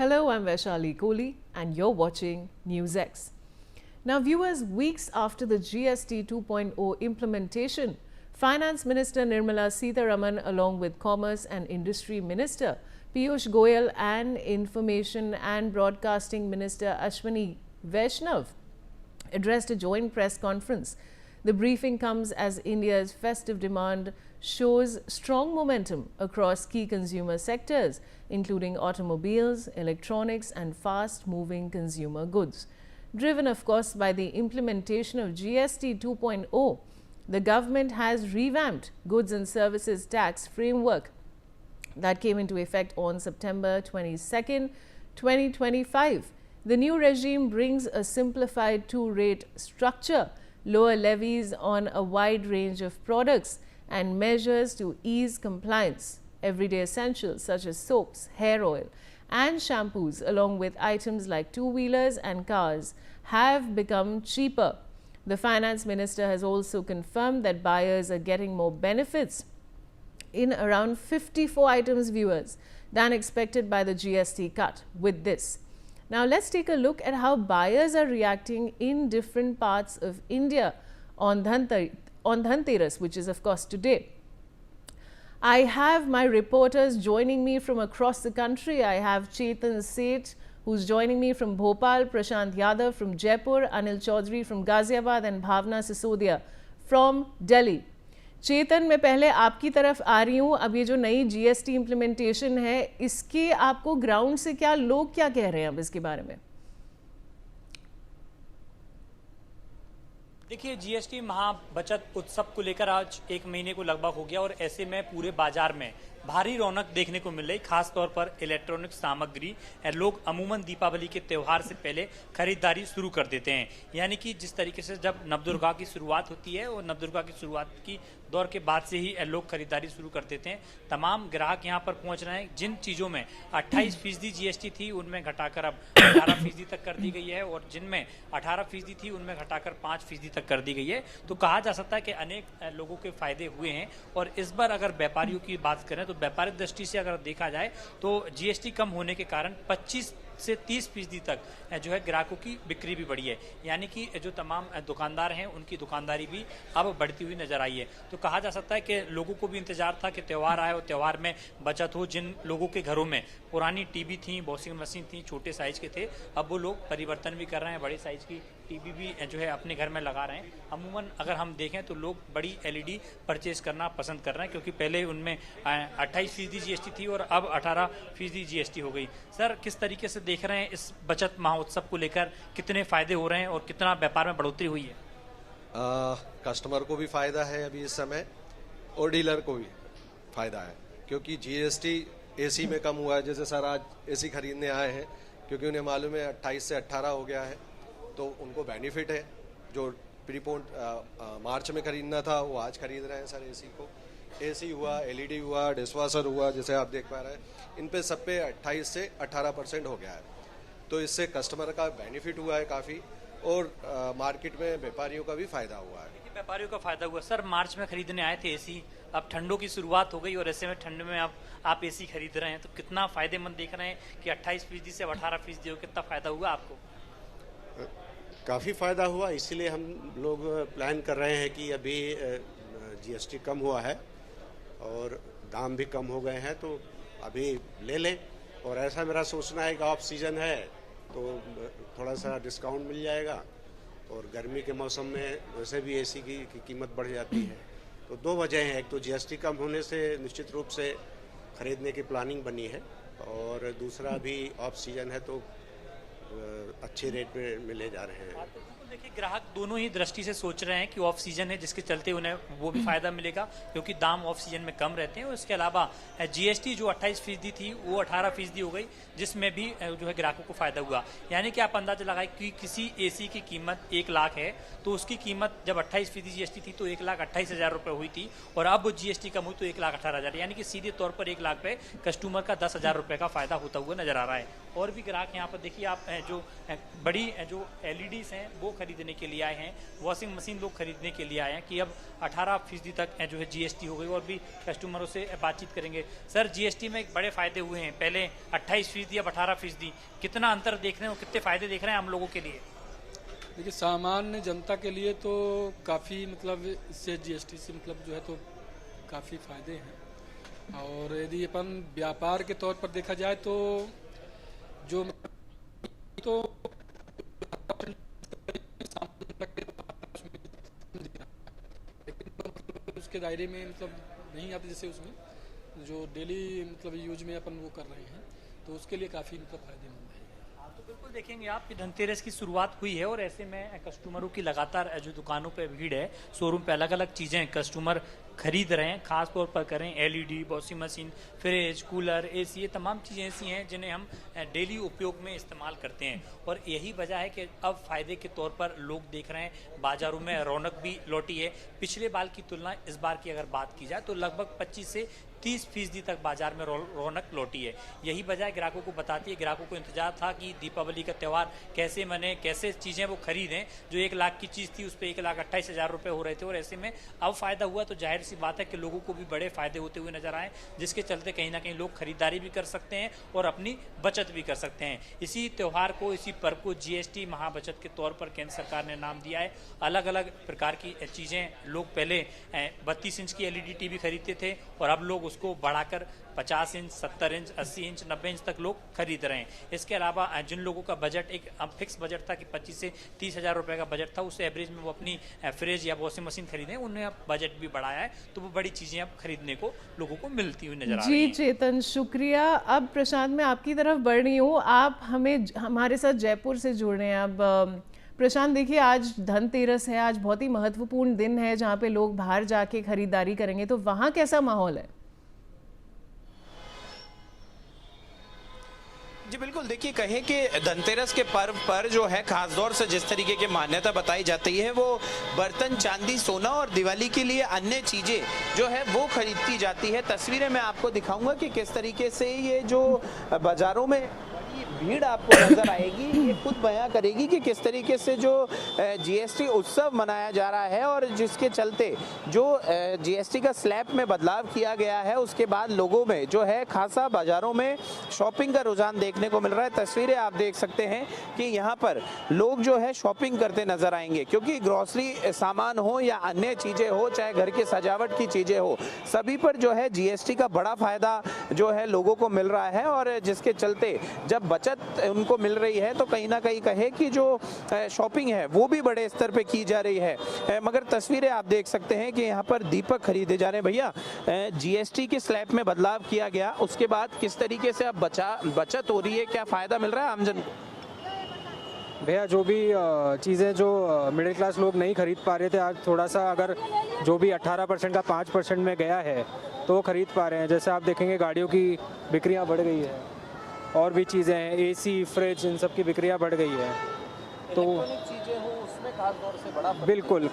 Hello, I'm Vaishali Kohli and you're watching NewsX. Now viewers, weeks after the GST 2.0 implementation, Finance Minister Nirmala Sitharaman along with Commerce and Industry Minister Piyush Goyal and Information and Broadcasting Minister Ashwini Vaishnav addressed a joint press conference. The briefing comes as India's festive demand shows strong momentum across key consumer sectors, including automobiles, electronics and fast-moving consumer goods. Driven, of course, by the implementation of GST 2.0, the government has revamped goods and services tax framework that came into effect on September 22, 2025. The new regime brings a simplified two-rate structure, lower levies on a wide range of products, and measures to ease compliance. Everyday essentials such as soaps, hair oil, and shampoos, along with items like two-wheelers and cars, have become cheaper. The finance minister has also confirmed that buyers are getting more benefits in around 54 items, viewers, than expected by the GST cut with this. Now let's take a look at how buyers are reacting in different parts of India on Dhanteras, which is of course today. I have my reporters joining me from across the country. I have Chetan Seth, who's joining me from Bhopal, Prashant Yadav from Jaipur, Anil Chaudhary from Ghaziabad and Bhavna Sisodia from Delhi. चेतन, मैं पहले आपकी तरफ आ रही हूँ. अब ये जो नई जीएसटी इम्प्लीमेंटेशन है, इसके आपको ग्राउंड से क्या लोग क्या कह रहे हैं अब इसके बारे में? देखिए, जीएसटी महाबचत उत्सव को लेकर आज एक महीने को लगभग हो गया और ऐसे में पूरे बाजार में भारी रौनक देखने को मिल रही, खास तौर पर इलेक्ट्रॉनिक सामग्री। लोग अमूमन दीपावली के त्यौहार से पहले खरीदारी शुरू कर देते हैं। यानी कि जिस तरीके से जब नवदुर्गा की शुरुआत होती है और नवदुर्गा की शुरुआत की दौर के बाद से ही लोग खरीदारी शुरू कर देते हैं। तमाम ग्राहक यहां पर पहुंच रहे हैं। जिन चीज़ों में 28% जीएसटी थी उनमें घटाकर अब 18% तक कर दी गई है और जिनमें 18% थी उनमें घटाकर 5% तक कर दी गई है। तो कहा जा सकता है कि अनेक लोगों के फायदे हुए हैं। और इस बार अगर व्यापारियों की बात करें तो व्यापारिक दृष्टि से अगर देखा जाए तो जीएसटी कम होने के कारण 25 से 30% तक जो है ग्राहकों की बिक्री भी बढ़ी है। यानी कि जो तमाम दुकानदार हैं उनकी दुकानदारी भी अब बढ़ती हुई नजर आई है। तो कहा जा सकता है कि लोगों को भी इंतजार था कि त्यौहार आए और त्यौहार में बचत हो। जिन लोगों के घरों में पुरानी टीवी थी, वॉशिंग मशीन थी, छोटे साइज के थे, अब वो लोग परिवर्तन भी कर रहे हैं, बड़े साइज की टीवी भी जो है अपने घर में लगा रहे हैं। अमूमन अगर हम देखें तो लोग बड़ी एलईडी परचेज करना पसंद कर रहे हैं, क्योंकि पहले उनमें 28% जीएसटी थी और अब 18% जीएसटी हो गई। सर, किस तरीके से देख रहे हैं इस बचत महोत्सव को लेकर? कितने फायदे हो रहे हैं और कितना व्यापार में बढ़ोतरी हुई है? कस्टमर को भी फायदा है अभी इस समय और डीलर को भी फायदा है, क्योंकि जीएसटी एसी में कम हुआ है। जैसे सर आज एसी खरीदने आए हैं, क्योंकि उन्हें मालूम है 28 से 18 हो गया है, तो उनको बेनिफिट है। जो प्रीपोन मार्च में खरीदना था वो आज खरीद रहे हैं सर एसी को। एसी हुआ, एलईडी हुआ, डिशवाशर हुआ, जैसे आप देख पा रहे हैं, इन पे सब पे 28 से 18% हो गया है। तो इससे कस्टमर का बेनिफिट हुआ है काफ़ी और मार्केट में व्यापारियों का भी फायदा हुआ है। व्यापारियों का फायदा हुआ। सर, मार्च में खरीदने आए थे एसी, अब ठंडों की शुरुआत हो गई और ऐसे में ठंड में आप एसी खरीद रहे हैं, तो कितना फायदेमंद देख रहे हैं कि 28% से 18% हो? कितना फायदा हुआ आपको? काफ़ी फ़ायदा हुआ, इसीलिए हम लोग प्लान कर रहे हैं कि अभी जीएसटी कम हुआ है और दाम भी कम हो गए हैं, तो अभी ले लें। और ऐसा मेरा सोचना है कि ऑफ सीजन है तो थोड़ा सा डिस्काउंट मिल जाएगा और गर्मी के मौसम में वैसे भी एसी की कीमत बढ़ जाती है। तो दो वजह हैं, एक तो जीएसटी कम होने से निश्चित रूप से खरीदने की प्लानिंग बनी है और दूसरा भी ऑफ सीजन है तो अच्छे रेट पे मिले जा रहे हैं। देखिए, ग्राहक दोनों ही दृष्टि से सोच रहे हैं कि ऑफ सीजन है जिसके चलते उन्हें वो भी फायदा मिलेगा, क्योंकि दाम ऑफ सीजन में कम रहते हैं। और इसके अलावा जीएसटी जो 28% थी वो 18% हो गई, जिसमें भी जो है ग्राहकों को फायदा हुआ। यानी कि आप अंदाजा लगाए कि किसी एसी की कीमत 1 लाख है तो उसकी कीमत जब 28% जीएसटी थी तो 1,28,000 रुपये हुई थी और अब वो जीएसटी कम हुई तो 1,18,000। यानी कि सीधे तौर पर 1 लाख पे कस्टमर का 10,000 रुपये का फायदा होता हुआ नजर आ रहा है। और भी ग्राहक यहाँ पर देखिए, आप जो बड़ी जो एलईडीज हैं वो खरीदने के लिए आए हैं, वॉशिंग मशीन लोग खरीदने के लिए आए हैं कि अब 18% तक जो है जीएसटी हो गई। और भी कस्टमरों से बातचीत करेंगे। सर, जीएसटी में एक बड़े फायदे हुए हैं, पहले 28% अब 18%, कितना अंतर देख रहे हैं और कितने फायदे देख रहे हैं आम लोगों के लिए? देखिए, सामान्य जनता के लिए तो काफ़ी मतलब इससे जीएसटी से मतलब जो है तो काफ़ी फायदे हैं। और यदि अपन व्यापार के तौर पर देखा जाए तो जो तो उसके दायरे में मतलब नहीं आते, जैसे उसमें जो डेली मतलब यूज में अपन वो कर रहे हैं, तो उसके लिए काफ़ी मतलब फायदेमंद है। तो बिल्कुल देखेंगे आप कि धनतेरस की शुरुआत हुई है और ऐसे में कस्टमरों की लगातार जो दुकानों पे भीड़ है, शोरूम पे अलग अलग चीज़ें कस्टमर खरीद रहे हैं। खास तौर पर करें LED, washing machine, fridge, cooler, AC, ये तमाम चीज़ें ऐसी हैं जिन्हें हम डेली उपयोग में इस्तेमाल करते हैं। और यही वजह है कि अब फायदे के तौर पर लोग देख रहे हैं बाजारों में रौनक भी लौटी है। पिछले बार की तुलना इस बार की अगर बात की जाए तो लगभग 25 से 30% तक बाजार में रौनक लौटी है। यही वजह ग्राहकों को बताती है। ग्राहकों को इंतजार था कि दीपावली का त्यौहार कैसे मने, कैसे चीज़ें वो खरीदें। जो 1 लाख की चीज़ थी उस पर 1,28,000 रुपये हो रहे थे और ऐसे में अब फायदा हुआ तो जाहिर सी बात है कि लोगों को भी बड़े फायदे होते हुए नजर आए, जिसके चलते कहीं ना कहीं लोग खरीदारी भी कर सकते हैं और अपनी बचत भी कर सकते हैं। इसी त्यौहार को, इसी पर्व को जीएसटी महाबचत के तौर पर केंद्र सरकार ने नाम दिया है। अलग अलग प्रकार की चीज़ें लोग पहले 32 इंच की एलईडी टीवी खरीदते थे और अब लोग उसको बढ़ाकर 50 इंच, 70 इंच, 80 इंच, 90 इंच तक लोग खरीद रहे हैं। इसके अलावा जिन लोगों का बजट एक फिक्स बजट था कि 25 से 30,000 रुपए का बजट था, उस एवरेज में वो अपनी फ्रिज या वॉशिंग मशीन खरीदें, उन्हें अब बजट भी बढ़ाया है, तो वो बड़ी चीजें अब खरीदने को लोगों को मिलती हुई नजर आ रही हैं। जी चेतन, शुक्रिया। अब प्रशांत, मैं आपकी तरफ बढ़ रही हूँ, आप हमारे साथ जयपुर से जुड़ रहे हैं। अब प्रशांत, देखिए आज धनतेरस है, आज बहुत ही महत्वपूर्ण दिन है जहाँ पे लोग बाहर जाके खरीदारी करेंगे, तो वहाँ कैसा माहौल है? जी बिल्कुल, देखिए कहें कि धनतेरस के पर्व पर जो है खास तौर से जिस तरीके की मान्यता बताई जाती है वो बर्तन, चांदी, सोना और दिवाली के लिए अन्य चीजें जो है वो खरीदती जाती है। तस्वीरें मैं आपको दिखाऊंगा कि किस तरीके से ये जो बाजारों में भीड़ आपको नजर आएगी, ये खुद बयां करेगी कि किस तरीके से जो जीएसटी उत्सव मनाया जा रहा है और जिसके चलते जो जीएसटी का स्लैब में बदलाव किया गया है उसके बाद लोगों में जो है खासा बाजारों में शॉपिंग का रुझान देखने को मिल रहा है। तस्वीरें आप देख सकते हैं कि यहाँ पर लोग जो है शॉपिंग करते नजर आएंगे, क्योंकि ग्रोसरी सामान हो या अन्य चीजें हो, चाहे घर की सजावट की चीजें हो, सभी पर जो है जीएसटी का बड़ा फायदा जो है लोगों को मिल रहा है। और जिसके चलते जब बचत उनको मिल रही है तो कहीं ना कहीं कहे कि जो शॉपिंग है वो भी बड़े स्तर पे की जा रही है। मगर तस्वीरें आप देख सकते हैं कि यहाँ पर दीपक खरीदे जा रहे हैं। भैया, जीएसटी के स्लैब में बदलाव किया गया, उसके बाद किस तरीके से अब बचत हो रही है, क्या फायदा मिल रहा है आमजन को? भैया, जो भी चीज़ें जो मिडिल क्लास लोग नहीं खरीद पा रहे थे, आज थोड़ा सा अगर जो भी 18% का 5% में गया है तो वो खरीद पा रहे हैं। जैसे आप देखेंगे गाड़ियों की बिक्रियाँ बढ़ गई है और भी चीज़ें हैं, एसी, फ्रिज, इन सब की बिक्रियाँ बढ़ गई है। तो चीजें हो उसमें खास तौर से बड़ा बिल्कुल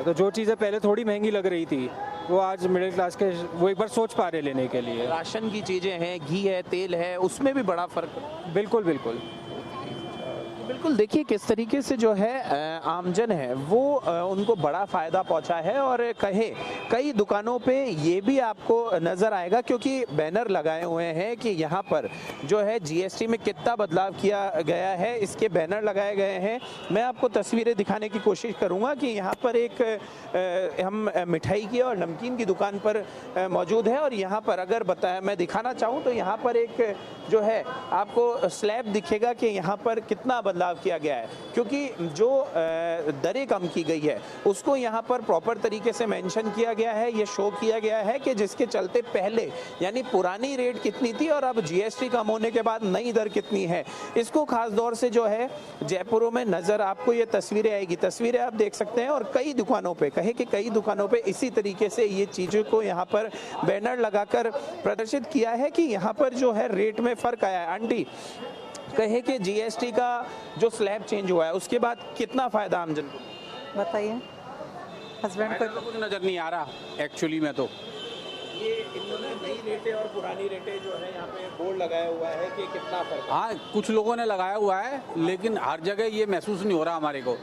तो जो चीज़ें पहले थोड़ी महंगी लग रही थी वो आज मिडिल क्लास के वो एक बार सोच पा रहे लेने के लिए। राशन की चीजें हैं, घी है, तेल है, उसमें भी बड़ा फर्क। बिल्कुल बिल्कुल बिल्कुल, देखिए किस तरीके से जो है आमजन है वो उनको बड़ा फायदा पहुंचा है। और कहे कई दुकानों पे ये भी आपको नजर आएगा, क्योंकि बैनर लगाए हुए हैं कि यहाँ पर जो है जीएसटी में कितना बदलाव किया गया है, इसके बैनर लगाए गए हैं। मैं आपको तस्वीरें दिखाने की कोशिश करूँगा कि यहाँ पर एक हम मिठाई की और नमकीन की दुकान पर मौजूद है। और यहाँ पर अगर मैं दिखाना चाहूँ तो यहाँ पर एक जो है आपको स्लैब दिखेगा कि यहाँ पर कितना बदलाव किया गया है, क्योंकि जो दरें कम की गई है उसको यहाँ पर प्रॉपर तरीके से मेंशन किया गया है, ये शो किया गया है कि जिसके चलते पहले यानी पुरानी रेट कितनी थी और अब जीएसटी कम होने के बाद नई दर कितनी है, इसको खास तौर से जो है जयपुर में नजर आपको ये तस्वीरें आएगी। तस्वीरें आप देख सकते हैं और कई दुकानों पे कहे कि कई दुकानों पे इसी तरीके से ये चीजों को यहाँ पर बैनर लगाकर प्रदर्शित किया है कि यहाँ पर जो है रेट में फर्क आया है। आंटी, कहे कि जीएसटी का जो स्लैब चेंज हुआ है उसके बाद कितना फायदा आमजन को? बताइए। हस्बैंड को कुछ नजर नहीं आ रहा एक्चुअली में। तो ये इन्होंने नई रेटें और पुरानी रेटें जो है यहाँ पे बोर्ड लगाया हुआ है कि कितना फर्क है। हाँ, कुछ लोगों ने लगाया हुआ है लेकिन हर जगह ये महसूस नहीं हो रहा हमारे को।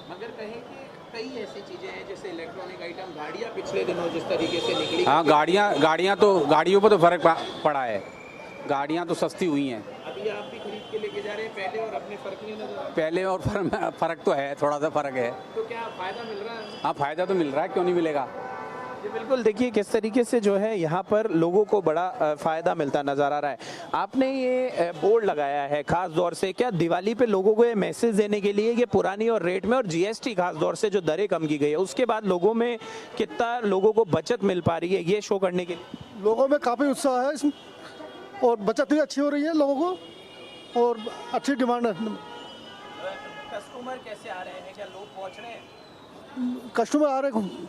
मगर कहें कि कई ऐसी चीजें हैं जैसे इलेक्ट्रॉनिक आइटम, गाड़ियां पिछले दिनों जिस तरीके से निकली, हाँ, गाड़ियों पर तो फर्क पड़ा है। गाड़ियाँ तो सस्ती हुई हैं। अभी आप भी खरीद के लेके जा रहे हैं पहले और अपने फर्क नहीं नजर आ रहा? पहले और फर्क तो है, थोड़ा सा फर्क है। तो क्या फायदा मिल रहा है? हाँ, फायदा तो मिल रहा है, क्यों नहीं मिलेगा। जी बिल्कुल, देखिए किस तरीके से जो है यहाँ पर लोगों को बड़ा फायदा मिलता नजर आ रहा है। आपने ये बोर्ड लगाया है खास तौर से, क्या दिवाली पे लोगों को ये मैसेज देने के लिए कि पुरानी और रेट में और जीएसटी खास तौर से जो दरें कम की गई है उसके बाद लोगों में कितना लोगों को बचत मिल पा रही है, ये शो करने के लिए? लोगों में काफ़ी उत्साह है इसमें और बचत भी अच्छी हो रही है लोगों को और अच्छी डिमांड है। कस्टमर कैसे आ रहे हैं, क्या लोग पहुंच रहे हैं? कस्टमर आ रहे हैं।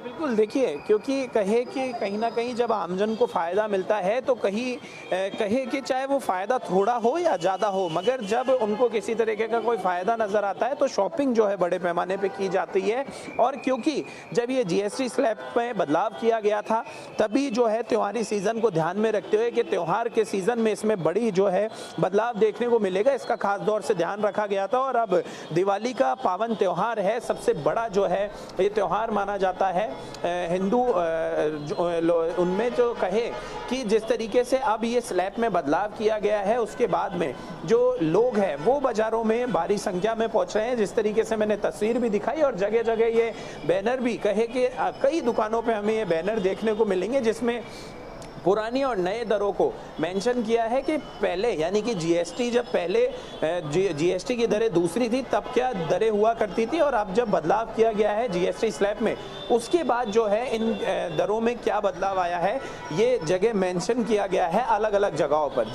बिल्कुल, देखिए क्योंकि कहे कि कहीं ना कहीं जब आमजन को फ़ायदा मिलता है तो कहे कि चाहे वो फ़ायदा थोड़ा हो या ज़्यादा हो, मगर जब उनको किसी तरीके का कोई फ़ायदा नज़र आता है तो शॉपिंग जो है बड़े पैमाने पे की जाती है। और क्योंकि जब ये जीएसटी स्लैब में बदलाव किया गया था तभी जो है त्योहारी सीज़न को ध्यान में रखते हुए कि त्यौहार के सीज़न में इसमें बड़ी जो है बदलाव देखने को मिलेगा, इसका खास तौर से ध्यान रखा गया था। और अब दिवाली का पावन त्यौहार है, सबसे बड़ा जो है ये त्यौहार माना जाता है हिंदू उनमें, जो कहे कि जिस तरीके से अब ये स्लैब में बदलाव किया गया है उसके बाद में जो लोग हैं वो बाजारों में भारी संख्या में पहुंच रहे हैं। जिस तरीके से मैंने तस्वीर भी दिखाई और जगह जगह ये बैनर भी कहे कि कई दुकानों पे हमें ये बैनर देखने को मिलेंगे जिसमें पुरानी और नए दरों को मेंशन किया है कि पहले यानी कि जीएसटी जब पहले जीएसटी की दरें दूसरी थी तब क्या दरें हुआ करती थी और अब जब बदलाव किया गया है जीएसटी स्लैब में उसके बाद जो है इन दरों में क्या बदलाव आया है ये जगह मेंशन किया गया है अलग अलग जगहों पर।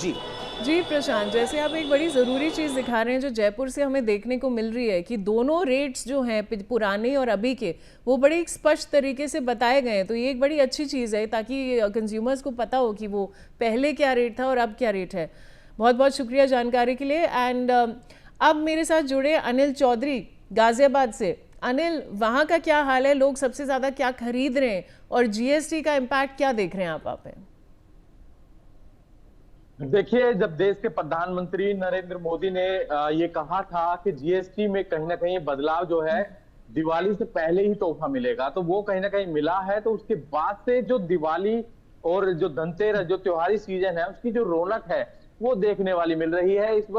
जी प्रशांत, जैसे आप एक बड़ी ज़रूरी चीज़ दिखा रहे हैं जो जयपुर से हमें देखने को मिल रही है कि दोनों रेट्स जो हैं पुराने और अभी के वो बड़े स्पष्ट तरीके से बताए गए हैं। तो ये एक बड़ी अच्छी चीज़ है ताकि कंज्यूमर्स को पता हो कि वो पहले क्या रेट था और अब क्या रेट है। बहुत बहुत शुक्रिया जानकारी के लिए। एंड अब मेरे साथ जुड़े अनिल चौधरी गाजियाबाद से। अनिल, वहाँ का क्या हाल है, लोग सबसे ज़्यादा क्या खरीद रहे हैं और जीएसटी का इम्पैक्ट क्या देख रहे हैं आप पे? देखिए, जब देश के प्रधानमंत्री नरेंद्र मोदी ने ये कहा था कि जीएसटी में कहीं ना कहीं बदलाव जो है दिवाली से पहले ही तोहफा मिलेगा, तो वो कहीं ना कहीं मिला है। तो उसके बाद से जो दिवाली और जो धनतेरस जो त्योहारी सीजन है उसकी जो रौनक है वो देखने वाली मिल रही है। इस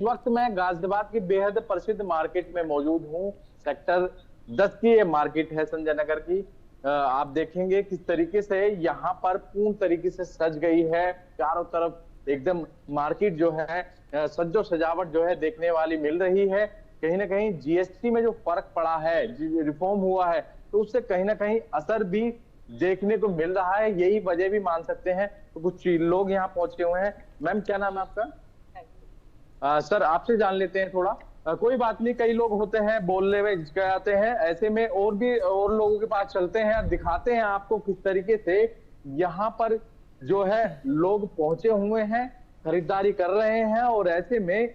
वक्त मैं गाजियाबाद की बेहद प्रसिद्ध मार्केट में मौजूद हूँ। सेक्टर 10 की ये मार्केट है संजय नगर की। आप देखेंगे किस तरीके से यहाँ पर पूर्ण तरीके से सज गई है, चारों तरफ एकदम मार्केट जो है सज्जो सजावट जो है देखने वाली मिल रही है। कहीं ना कहीं जीएसटी में जो फर्क पड़ा है, रिफॉर्म हुआ है, तो उससे कहीं ना कहीं असर भी देखने को मिल रहा है, यही वजह भी मान सकते हैं। तो कुछ लोग यहाँ पहुंचे हुए हैं। मैम, क्या नाम है आपका? सर, आपसे जान लेते हैं थोड़ा। कोई बात नहीं, कई लोग होते हैं बोलने में हिचकिचाते हैं, ऐसे में और लोगों के पास चलते हैं, दिखाते हैं आपको किस तरीके से यहाँ पर जो है लोग पहुंचे हुए हैं, खरीदारी कर रहे हैं। और ऐसे में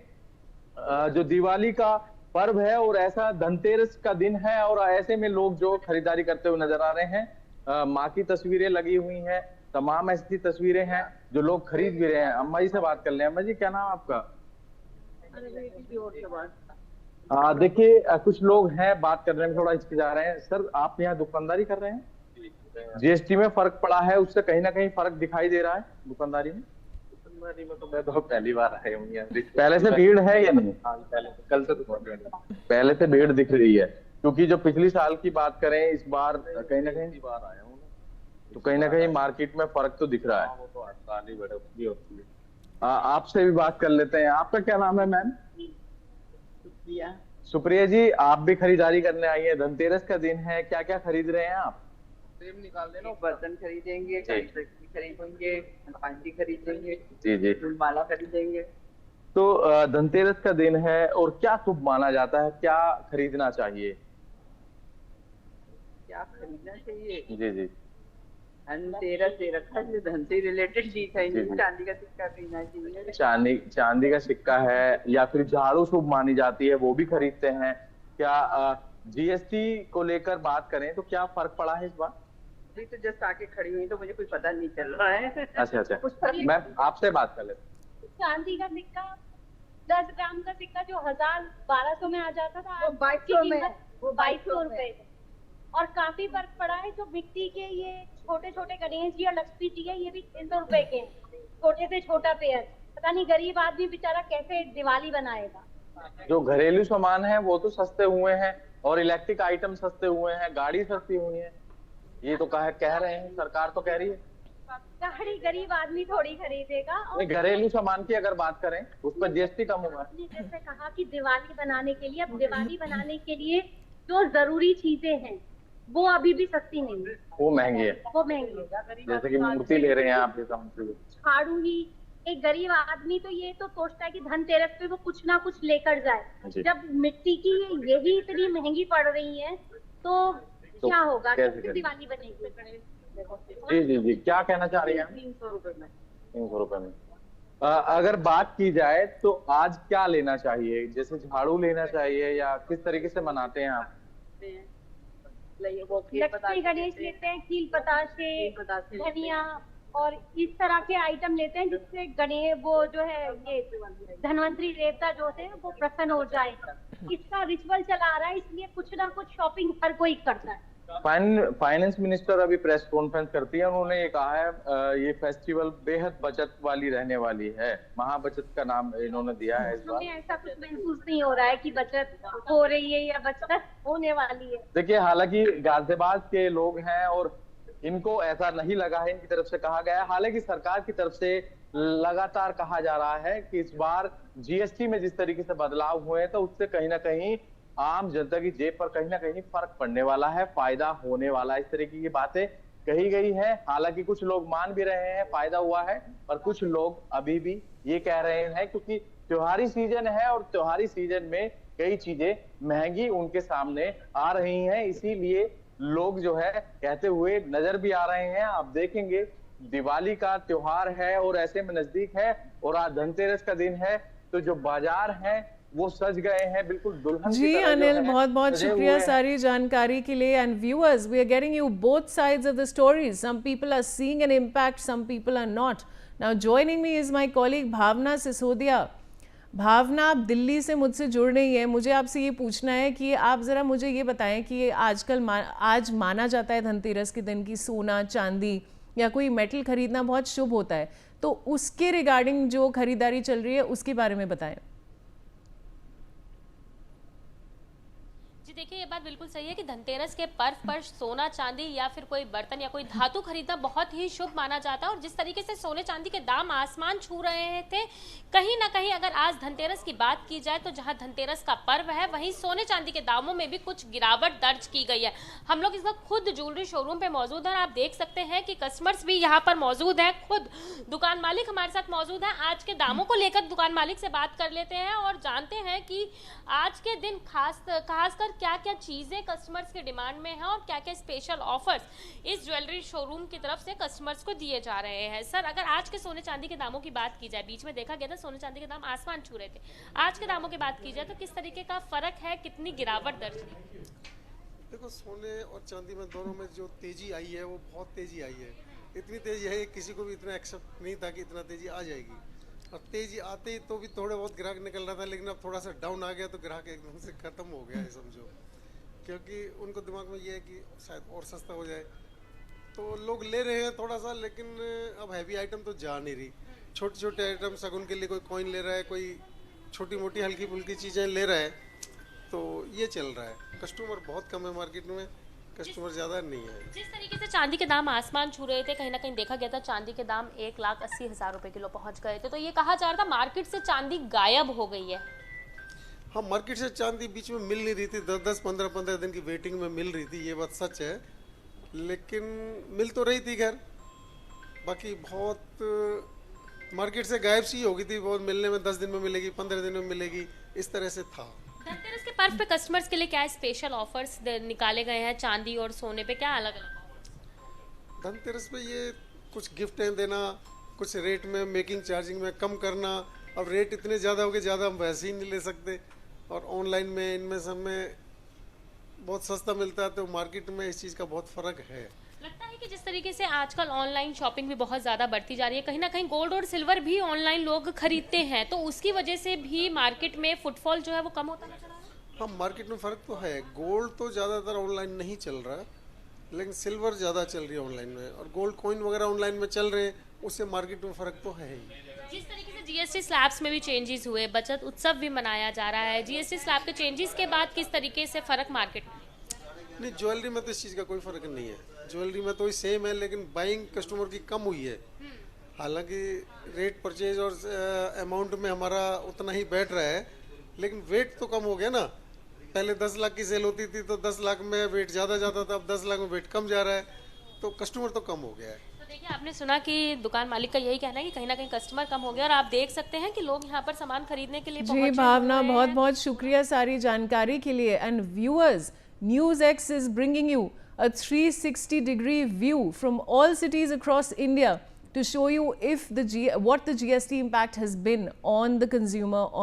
जो दिवाली का पर्व है और ऐसा धनतेरस का दिन है और ऐसे में लोग जो खरीदारी करते हुए नजर आ रहे हैं। माँ की तस्वीरें लगी हुई हैं, तमाम ऐसी तस्वीरें हैं जो लोग खरीद भी रहे हैं। अम्मा जी से बात कर ले। अम्मा जी, क्या नाम है आपका? देखिए, कुछ लोग हैं बात करने में थोड़ा हिचकिचा रहे हैं। सर, आप यहाँ दुकानदारी कर रहे हैं? जीएसटी में फर्क पड़ा है, उससे कहीं ना कहीं फर्क दिखाई दे रहा है दुकानदारी में? दुकानदारी में तो मैं तो पहली बार आया हूँ यहाँ। पहले से भीड़ है या नहीं? कल से तो पहले से भीड़ दिख रही है, क्योंकि जो पिछली साल की बात करें इस बार कहीं ना कहीं बार आया हूँ, तो कहीं ना कहीं मार्केट में फर्क तो दिख रहा है। वो तो 8 साल ही बढ़ोतरी होती है। आपसे भी बात कर लेते हैं। आपका क्या नाम है मैम? सुप्रिया। सुप्रिया जी, आप भी खरीदारी करने आई है, धनतेरस का दिन है, क्या क्या खरीद रहे हैं आप? सेब निकाल देना। बर्तन खरीदेंगे, खरीदेंगे, कांची खरीदेंगे, जी, फूलमाला खरीदेंगे। तो धनतेरस का दिन है और क्या शुभ माना जाता है, क्या खरीदना चाहिए? क्या खरीदना चाहिए? जी। धनतेरस दे रखा है, धन से रिलेटेड चीज है, चांदी का सिक्का खरीदना चाहिए। चांदी का सिक्का है या फिर झाड़ू शुभ मानी जाती है, वो भी खरीदते हैं। क्या जीएसटी को लेकर बात करें तो क्या फर्क पड़ा है इस बार? जी, तो जस्ट आके खड़ी हुई तो मुझे कुछ पता नहीं चल रहा है। अच्छा, मैं आपसे बात कर लेता हूँ। चांदी का सिक्का 10 ग्राम का सिक्का जो 1200 में आ जाता था, वो 2200 में, वो 2200 रुपए। और काफी फर्क पड़ा है। जो मिट्टी के ये छोटे छोटे गणेश जी और लक्ष्मी जी है, ये भी 600 रुपए के हैं, छोटे से छोटा पेयर। पता नहीं गरीब आदमी बेचारा कैसे दिवाली बनाएगा। जो घरेलू सामान है वो तो सस्ते हुए हैं और इलेक्ट्रिक आइटम सस्ते हुए हैं, गाड़ी सस्ती हुई है, ये तो कह रहे हैं, सरकार तो कह रही है। गाड़ी गरीब आदमी थोड़ी खरीदेगा। और घरेलू सामान की अगर बात करें उस पर जीएसटी कम हुआ है। जैसे कहा कि दिवाली बनाने के लिए, अब दिवाली बनाने के लिए जो जरूरी चीजें हैं वो अभी भी सस्ती नहीं है, वो महंगी है, वो महंगी है। जैसे कि मूर्ति ले रहे हैं आप, झाड़ू ही, एक गरीब आदमी तो ये तो सोचता है कि धनतेरस पे वो कुछ ना कुछ लेकर जाए। जब मिट्टी की यही इतनी महंगी पड़ रही है तो क्या होगा, कैसे दिवाली बनेगी? जी जी जी, क्या कहना चाह रही हैं? 300 रुपए में। 300 रुपए में। अगर बात की जाए तो आज क्या लेना चाहिए, जैसे झाड़ू लेना चाहिए या किस तरीके से मनाते हैं आप? लक्ष्मी गणेश लेते हैं, कील पताशे, धनिया और इस तरह के आइटम लेते हैं जिससे गणेश वो जो है ये धनवंतरी देवता जो है वो प्रसन्न हो जाए। इसका रिचुअल चला रहा है, इसलिए कुछ ना कुछ शॉपिंग हर कोई करता है। फाइनेंस मिनिस्टर अभी प्रेस कॉन्फ्रेंस करती है, उन्होंने ये कहा है ये फेस्टिवल बेहद बचत वाली रहने वाली है, महाबचत का नाम इन्होंने दिया है इस बार। हमें ऐसा कुछ महसूस नहीं हो रहा है कि बचत हो रही है या बचत होने वाली है। देखिए, हालांकि गाजियाबाद के लोग हैं और इनको ऐसा नहीं लगा है, इनकी तरफ से कहा गया है। हालांकि सरकार की तरफ से लगातार कहा जा रहा है कि इस बार जीएसटी में जिस तरीके से बदलाव हुए हैं तो उससे कहीं ना कहीं आम जनता की जेब पर कहीं ना कहीं फर्क पड़ने वाला है, फायदा होने वाला है, इस तरीके की बातें कही गई है। हालांकि कुछ लोग मान भी रहे हैं फायदा हुआ है, पर कुछ लोग अभी भी ये कह रहे हैं क्योंकि त्योहारी सीजन है और त्योहारी सीजन में कई चीजें महंगी उनके सामने आ रही हैं, इसीलिए लोग जो है कहते हुए नजर भी आ रहे हैं। आप देखेंगे दिवाली का त्योहार है और ऐसे में नजदीक है और आज धनतेरस का दिन है, तो जो बाजार है वो सज गए हैं बिल्कुल दुल्हन जी। की तरह। अनिल, बहुत बहुत शुक्रिया सारी जानकारी के लिए। And viewers, we are getting you both sides of the story. Some people are seeing an impact, some people are not. Now joining me is my colleague Bhavna Sisodia. Bhavna, आप दिल्ली से मुझसे जुड़ रही हैं। मुझे आपसे ये पूछना है कि आप ज़रा मुझे ये बताएं कि आजकल आज माना जाता है धनतेरस के दिन की सोना चांदी या कोई मेटल खरीदना बहुत शुभ होता है, तो उसके रिगार्डिंग जो खरीदारी चल रही है उसके बारे में बताएं। देखिए, ये बात बिल्कुल सही है कि धनतेरस के पर्व पर सोना चांदी या फिर कोई बर्तन या कोई धातु खरीदना बहुत ही शुभ माना जाता है। और जिस तरीके से सोने चांदी के दाम आसमान छू रहे थे, कहीं ना कहीं अगर आज धनतेरस की बात की जाए तो जहां धनतेरस का पर्व है वहीं सोने चांदी के दामों में भी कुछ गिरावट दर्ज की गई है। हम लोग इस वक्त खुद ज्वेलरी शोरूम पे मौजूद हैं और आप देख सकते हैं कि कस्टमर्स भी यहाँ पर मौजूद हैं, खुद दुकान मालिक हमारे साथ मौजूद है। आज के दामों को लेकर दुकान मालिक से बात कर लेते हैं और जानते हैं कि आज के दिन खासकर क्या क्या चीजें कस्टमर्स के डिमांड में हैं और क्या क्या स्पेशल ऑफर्स इस ज्वेलरी शोरूम की तरफ से कस्टमर्स को दिए जा रहे हैं। सर, अगर आज के सोने चांदी के दामों की बात की जाए, बीच में देखा गया था सोने चांदी के दाम आसमान छू रहे थे, आज के दामों की बात की जाए तो किस तरीके का फर्क है, कितनी गिरावट दर्ज की? देखो, सोने और चांदी में दोनों में जो तेजी आई है वो बहुत तेजी आई है। इतनी तेजी है किसी को भी इतना एक्सेप्ट नहीं था कि इतना तेजी आ जाएगी। और तेजी आते ही तो भी थोड़े बहुत ग्राहक निकल रहा था, लेकिन अब थोड़ा सा डाउन आ गया तो ग्राहक एकदम से खत्म हो गया है समझो, क्योंकि उनको दिमाग में ये है कि शायद और सस्ता हो जाए, तो लोग ले रहे हैं थोड़ा सा। लेकिन अब हैवी आइटम तो जा नहीं रही, छोटे छोटे आइटम शगुन के लिए कोई कॉइन ले रहा है, कोई छोटी मोटी हल्की फुल्की चीज़ें ले रहा है, तो ये चल रहा है। कस्टमर बहुत कम है मार्केट में, कस्टमर ज़्यादा नहीं है। जिस तरीके से चांदी के दाम आसमान छू रहे थे, कहीं ना कहीं देखा गया था चांदी के दाम 1,80,000 रुपए किलो पहुंच गए थे, तो ये कहा जा रहा था मार्केट से चांदी गायब हो गई है। हाँ, मार्केट से चांदी बीच में मिल नहीं रही थी, 10-15 दिन की वेटिंग में मिल रही थी, ये बात सच है। लेकिन मिल तो रही थी, खैर बाकी बहुत मार्केट से गायब सी हो गई थी। बहुत मिलने में 10 दिन में मिलेगी, 15 दिन में मिलेगी, इस तरह से था। धनतेरस के पर्व पे कस्टमर्स के लिए क्या स्पेशल ऑफर्स निकाले गए हैं चांदी और सोने पे, क्या अलग अलग? धनतेरस पे ये कुछ गिफ्टें देना, कुछ रेट में मेकिंग चार्जिंग में कम करना। अब रेट इतने ज़्यादा हो गए, ज़्यादा हम वैसे ही नहीं ले सकते, और ऑनलाइन में इनमें सब में बहुत सस्ता मिलता है, तो मार्केट में इस चीज़ का बहुत फ़र्क है। लगता है कि जिस तरीके से आजकल ऑनलाइन शॉपिंग भी बहुत ज़्यादा बढ़ती जा रही है, कहीं ना कहीं गोल्ड और सिल्वर भी ऑनलाइन लोग खरीदते हैं, तो उसकी वजह से भी मार्केट में फुटफॉल जो है वो कम होता नजर आ रहा है। हाँ, मार्केट में फ़र्क तो है। गोल्ड तो ज़्यादातर ऑनलाइन नहीं चल रहा, लेकिन सिल्वर ज़्यादा चल रही है ऑनलाइन में, और गोल्ड कॉइन वगैरह ऑनलाइन में चल रहे हैं, उससे मार्केट में फ़र्क तो है ही। जिस तरीके से जीएसटी स्लैब्स में भी चेंजेस हुए, बचत उत्सव भी मनाया जा रहा है, जीएसटी स्लैब के चेंजेस के बाद किस तरीके से फ़र्क मार्केट में? नहीं, ज्वेलरी में तो इस चीज़ का कोई फ़र्क नहीं है। ज्वेलरी में तो सेम है, लेकिन बाइंग कस्टमर की कम हुई है। हालांकि रेट परचेज और अमाउंट में हमारा उतना ही बैठ रहा है, लेकिन वेट तो कम हो गया ना। पहले 10 लाख की सेल होती थी तो 10 लाख में वेट ज़्यादा जाता था, अब 10 लाख में वेट कम जा रहा है, तो कस्टमर तो कम हो गया है। तो देखिए, आपने सुना कि दुकान मालिक का यही कहना है कि कहीं ना कहीं कस्टमर कम हो गया, और आप देख सकते हैं कि लोग यहाँ पर सामान खरीदने के लिए जी भावना, बहुत बहुत शुक्रिया सारी जानकारी के लिए। And viewers, NewsX is bringing you a 360-degree view from all cities across India to show you if what the GST impact has been on the consumer.